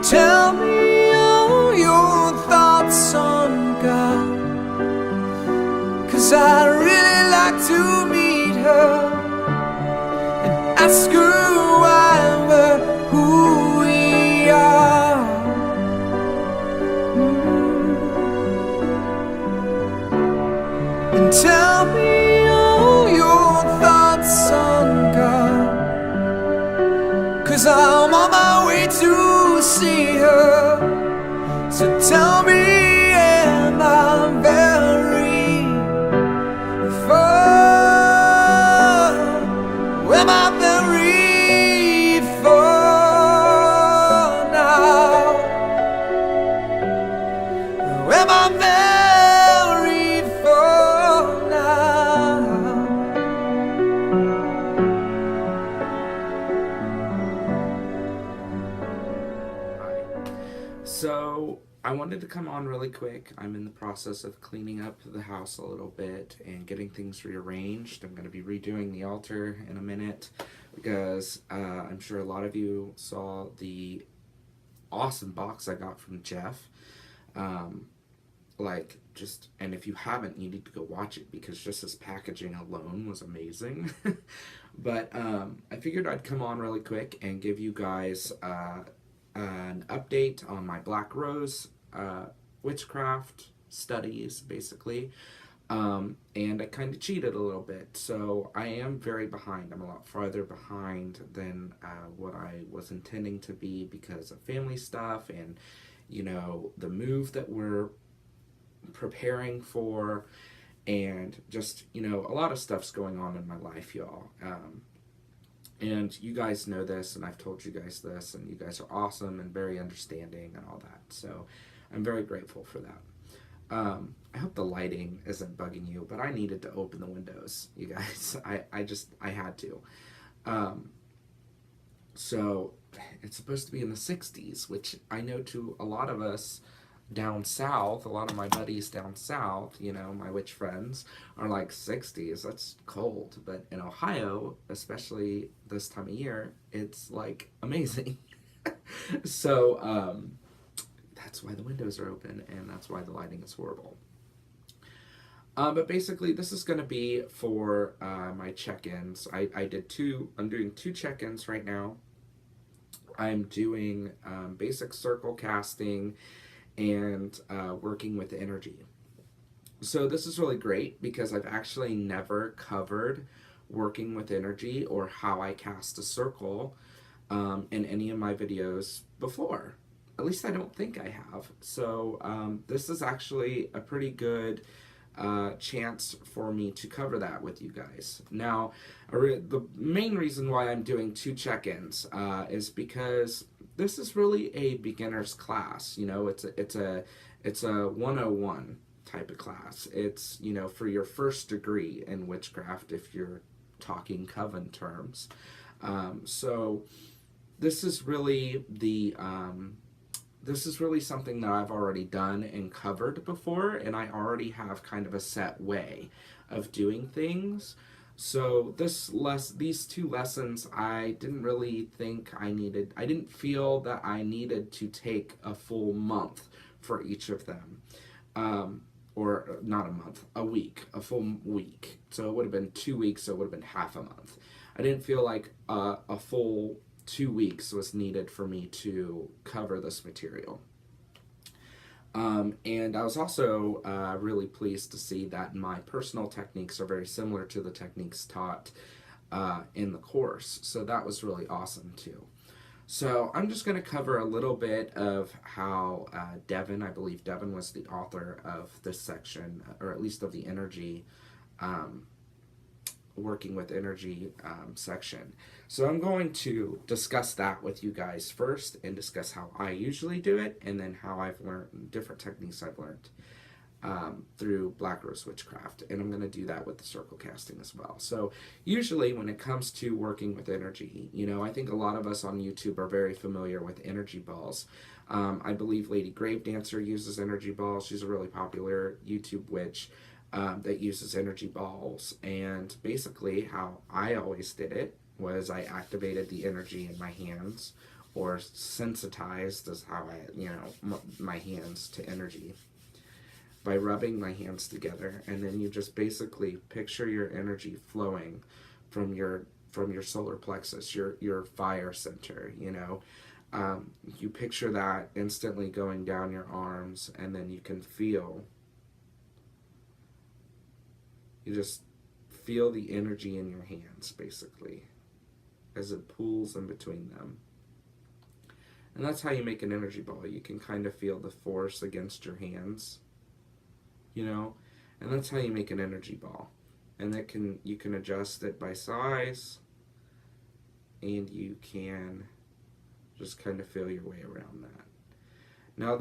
Tell me all your thoughts on God, 'cause I'd really like to meet her and ask her why we're who we are. And tell me all your thoughts on God, 'cause I'm on my way to see her. So tell me, am I very far? Am I very far now? Am I very far now? So I wanted to come on really quick. I'm in the process of cleaning up the house a little bit and getting things rearranged. I'm going to be redoing the altar in a minute because I'm sure a lot of you saw the awesome box I got from Jeff. And if you haven't, you need to go watch it because just his packaging alone was amazing. But I figured I'd come on really quick and give you guys an update on my Black Rose witchcraft studies, basically. And I kind of cheated a little bit, so I am very behind. I'm a lot farther behind than what I was intending to be because of family stuff and, you know, the move that we're preparing for, and just, you know, a lot of stuff's going on in my life, y'all. And you guys know this, and I've told you guys this, and you guys are awesome and very understanding and all that. So I'm very grateful for that. I hope the lighting isn't bugging you, but I needed to open the windows, you guys. I had to. So it's supposed to be in the 60s, which I know to a lot of us down south, a lot of my buddies down south, you know, my witch friends, are like 60s. That's cold. But in Ohio, especially this time of year, it's like amazing. So that's why the windows are open, and that's why the lighting is horrible. But basically, this is going to be for my check-ins. I'm doing two check-ins right now. I'm doing basic circle casting and working with energy. So this is really great because I've actually never covered working with energy or how I cast a circle in any of my videos before. At least I don't think I have. So this is actually a pretty good chance for me to cover that with you guys. Now, the main reason why I'm doing two check-ins is because this is really a beginner's class. You know, it's a 101 type of class. It's, you know, for your first degree in witchcraft if you're talking coven terms. So this is really something that I've already done and covered before, and I already have kind of a set way of doing things. So these two lessons, I didn't really think I didn't feel that I needed to take a full month for each of them. Or not a month, a full week. So it would have been 2 weeks, so it would have been half a month. I didn't feel like a full 2 weeks was needed for me to cover this material. And I was also really pleased to see that my personal techniques are very similar to the techniques taught in the course. So that was really awesome too. So I'm just going to cover a little bit of how Devin, I believe Devin was the author of this section, or at least of the energy, working with energy section. So I'm going to discuss that with you guys first and discuss how I usually do it, and then how I've learned different techniques I've learned through Black Rose Witchcraft, and I'm going to do that with the circle casting as well. So usually when it comes to working with energy, you know, I think a lot of us on YouTube are very familiar with energy balls. I believe Lady Gravedancer uses energy balls. She's a really popular YouTube witch that uses energy balls, and basically how I always did it was I activated the energy in my hands or sensitized is how I, my hands to energy by rubbing my hands together, and then you just basically picture your energy flowing from your solar plexus, your fire center. You picture that instantly going down your arms, and then you just feel the energy in your hands basically as it pools in between them. And that's how you make an energy ball. You can kind of feel the force against your hands, and that's how you make an energy ball. And you can adjust it by size, and you can just kind of feel your way around that. Now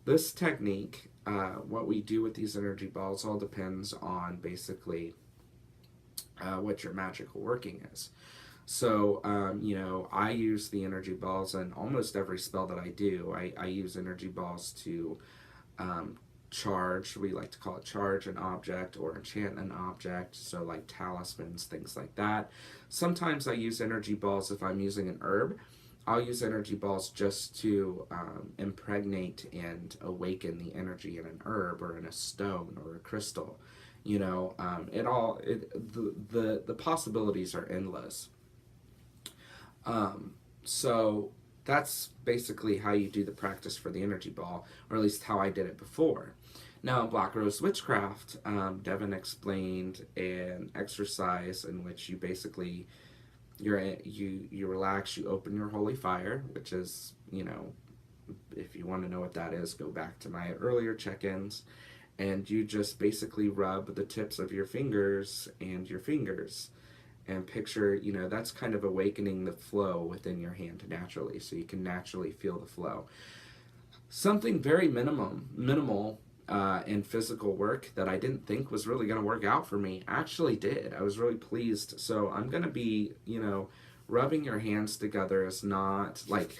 this technique, what we do with these energy balls all depends on basically what your magical working is. So, I use the energy balls in almost every spell that I do. I use energy balls to charge, we like to call it charge an object or enchant an object, so like talismans, things like that. Sometimes I use energy balls if I'm using an herb. I'll use energy balls just to impregnate and awaken the energy in an herb or in a stone or a crystal. The possibilities are endless. So that's basically how you do the practice for the energy ball, or at least how I did it before. Now in Black Rose Witchcraft, Devin explained an exercise in which you basically you relax, you open your holy fire, which is, if you want to know what that is, go back to my earlier check-ins, and you just basically rub the tips of your fingers and your fingers and picture, that's kind of awakening the flow within your hand naturally, so you can naturally feel the flow. Something very minimal in physical work that I didn't think was really going to work out for me actually did. I was really pleased. So I'm going to be, rubbing your hands together is not like,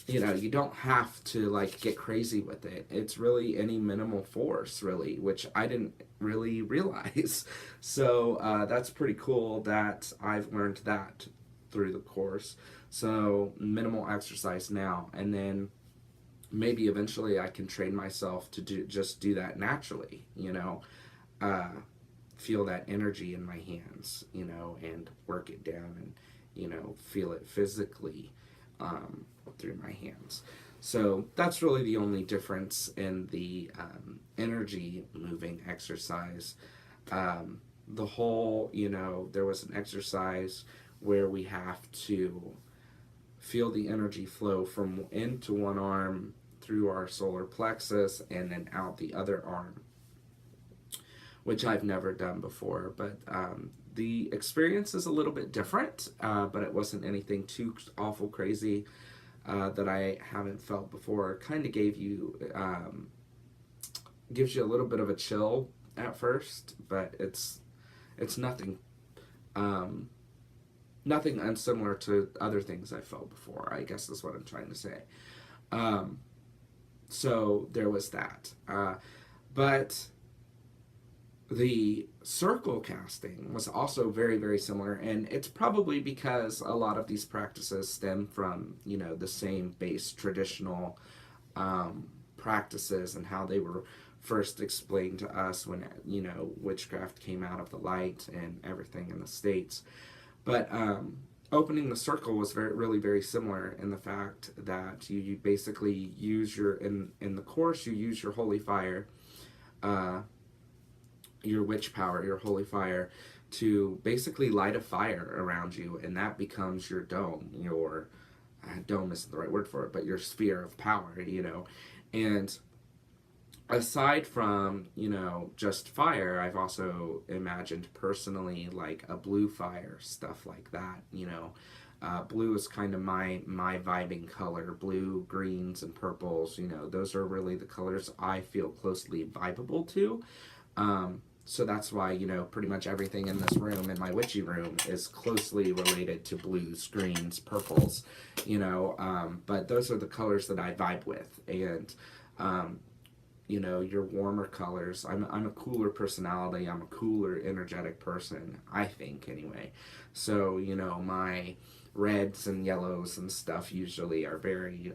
you don't have to like get crazy with it. It's really any minimal force, really, which I didn't really realize. So that's pretty cool that I've learned that through the course. So minimal exercise now, and then maybe eventually I can train myself to do that naturally, feel that energy in my hands, and work it down and, feel it physically through my hands. So that's really the only difference in the energy moving exercise. The whole, there was an exercise where we have to feel the energy flow from into one arm through our solar plexus and then out the other arm, which I've never done before. But the experience is a little bit different, but it wasn't anything too awful crazy that I haven't felt before. Kind of gives you a little bit of a chill at first, but it's nothing nothing unsimilar to other things I felt before, I guess is what I'm trying to say. So there was that. But the circle casting was also very, very similar, and it's probably because a lot of these practices stem from, the same base traditional practices and how they were first explained to us when, witchcraft came out of the light and everything in the States. But opening the circle was really, very similar in the fact that you basically use in the course, you use your holy fire, your witch power, your holy fire, to basically light a fire around you, and that becomes your dome. Your dome isn't the right word for it, but your sphere of power, And aside from, just fire, I've also imagined personally like a blue fire, stuff like that, blue is kind of my vibing color. Blue, greens, and purples, those are really the colors I feel closely vibeable to. So that's why, pretty much everything in this room, in my witchy room, is closely related to blues, greens, purples, but those are the colors that I vibe with. And your warmer colors. I'm a cooler personality. I'm a cooler, energetic person, I think, anyway. So, my reds and yellows and stuff usually are very,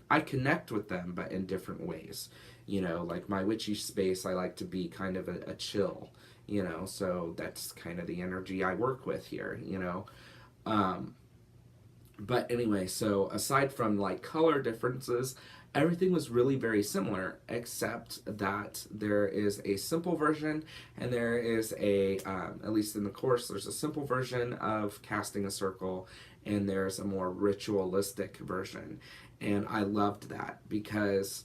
I connect with them, but in different ways. Like my witchy space, I like to be kind of a chill, so that's kind of the energy I work with here. Um, but anyway, so aside from like color differences, everything was really very similar, except that there is a simple version and there is at least in the course, there's a simple version of casting a circle and there's a more ritualistic version. And I loved that because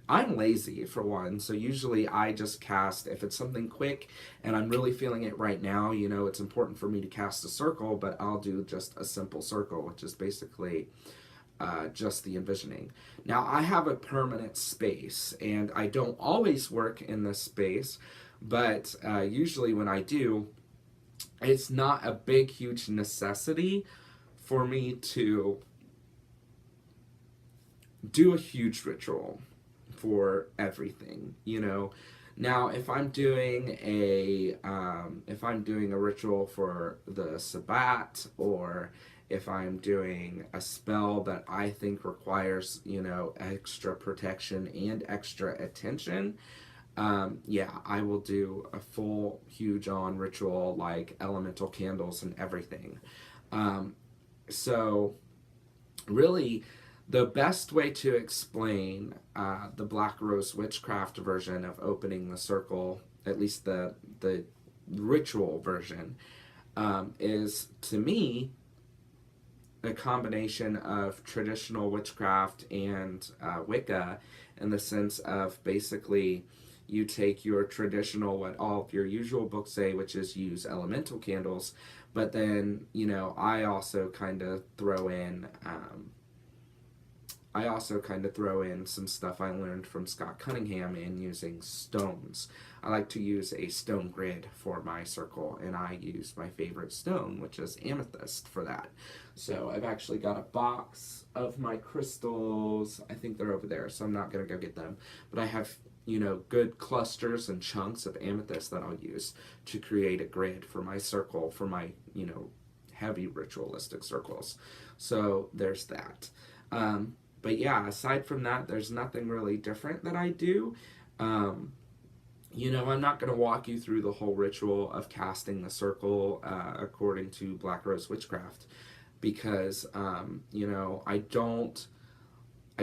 I'm lazy for one, so usually I just cast if it's something quick and I'm really feeling it right now. It's important for me to cast a circle, but I'll do just a simple circle, which is basically just the envisioning. Now, I have a permanent space, and I don't always work in this space, but usually when I do, it's not a big, huge necessity for me to do a huge ritual for everything. Now, if I'm doing a ritual for the Sabbat, or if I'm doing a spell that I think requires extra protection and extra attention, yeah, I will do a full huge on ritual, like elemental candles and everything. So really, the best way to explain the Black Rose Witchcraft version of opening the circle, at least the ritual version, is to me a combination of traditional witchcraft and Wicca, in the sense of basically you take your traditional, what all of your usual books say, which is use elemental candles, but then I also kind of throw in. Some stuff I learned from Scott Cunningham in using stones. I like to use a stone grid for my circle, and I use my favorite stone, which is amethyst, for that. So I've actually got a box of my crystals. I think they're over there, so I'm not going to go get them. But I have, good clusters and chunks of amethyst that I'll use to create a grid for my circle, for my, heavy ritualistic circles. So there's that. But yeah, aside from that, there's nothing really different that I do. I'm not going to walk you through the whole ritual of casting the circle according to Black Rose Witchcraft, because I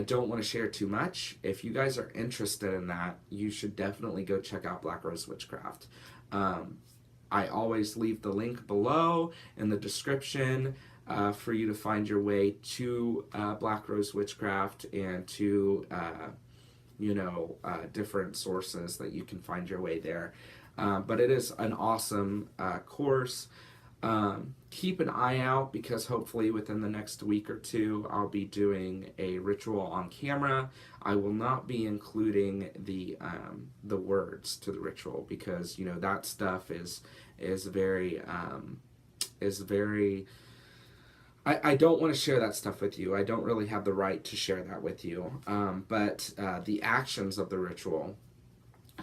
don't want to share too much. If you guys are interested in that, you should definitely go check out Black Rose Witchcraft. I always leave the link below in the description for you to find your way to Black Rose Witchcraft and to different sources that you can find your way there. But it is an awesome course. Keep an eye out, because hopefully within the next week or two I'll be doing a ritual on camera. I will not be including the words to the ritual, because that stuff is very I don't want to share that stuff with you. I don't really have the right to share that with you. But the actions of the ritual,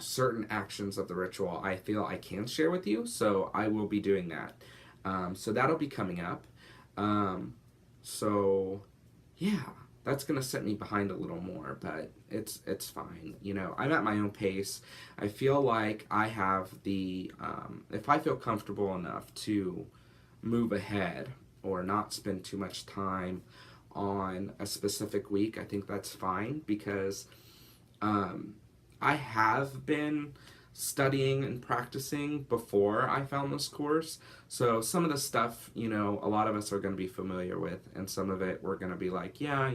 certain actions of the ritual, I feel I can share with you, so I will be doing that. So that'll be coming up. So yeah, that's gonna set me behind a little more, but it's fine. I'm at my own pace. I feel like I have the if I feel comfortable enough to move ahead or not spend too much time on a specific week, I think that's fine, because I have been studying and practicing before I found this course. So some of the stuff, a lot of us are going to be familiar with, and some of it we're going to be like, yeah,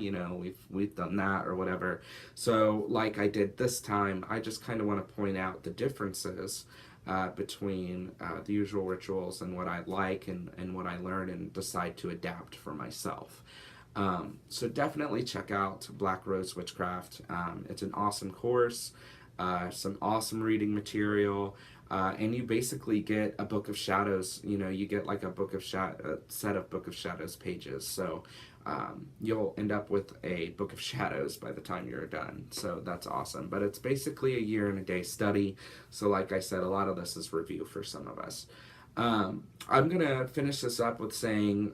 we've done that or whatever. So like I did this time, I just kind of want to point out the differences between the usual rituals and what I like and what I learn and decide to adapt for myself. So definitely check out Black Rose Witchcraft. It's an awesome course, some awesome reading material. And you basically get a book of shadows. You know, you get like a set of book of shadows pages. So you'll end up with a book of shadows by the time you're done. So that's awesome. But it's basically a year and a day study. So like I said, a lot of this is review for some of us. I'm gonna finish this up with saying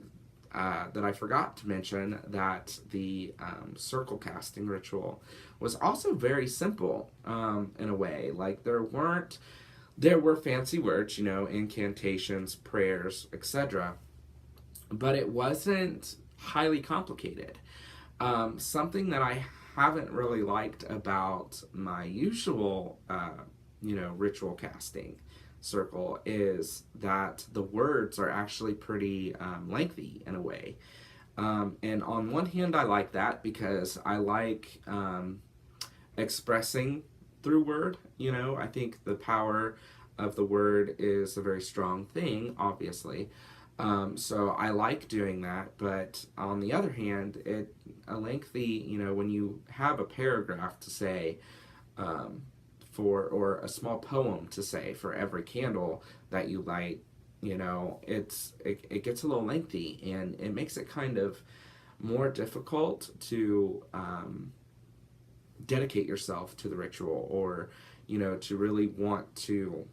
that I forgot to mention that the circle casting ritual was also very simple in a way. Like there were fancy words, you know, incantations, prayers, etc., but it wasn't highly complicated. Something that I haven't really liked about my usual, ritual casting circle is that the words are actually pretty lengthy in a way. And on one hand, I like that because I like expressing through word. You know, I think the power of the word is a very strong thing, obviously. So I like doing that, but on the other hand, a lengthy, you know, when you have a paragraph to say, or a small poem to say for every candle that you light, you know, it gets a little lengthy, and it makes it kind of more difficult to dedicate yourself to the ritual, or you know, to really want to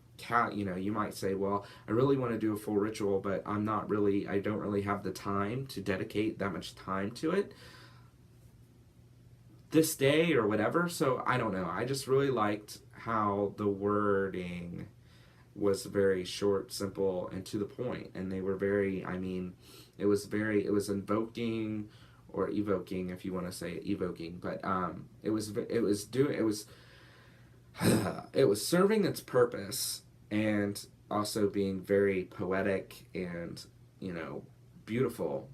you know, you might say, well, I really want to do a full ritual, but I don't really have the time to dedicate that much time to it this day or whatever. So I don't know, I just really liked how the wording was very short, simple, and to the point, and they were very, I mean, it was invoking, or evoking, if you want to say evoking, but it was serving its purpose, and also being very poetic and, you know, beautiful,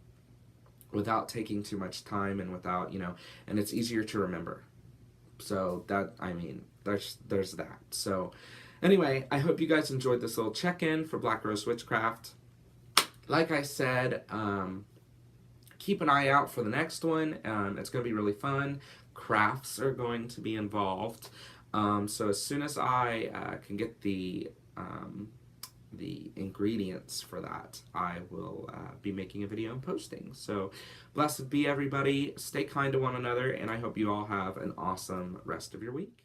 without taking too much time, and without, you know, and it's easier to remember. So that, I mean, there's that. So anyway, I hope you guys enjoyed this little check-in for Black Rose Witchcraft. Like I said, keep an eye out for the next one. It's going to be really fun. Crafts are going to be involved. So as soon as I can get the ingredients for that, I will be making a video and posting. So blessed be everybody. Stay kind to one another, and I hope you all have an awesome rest of your week.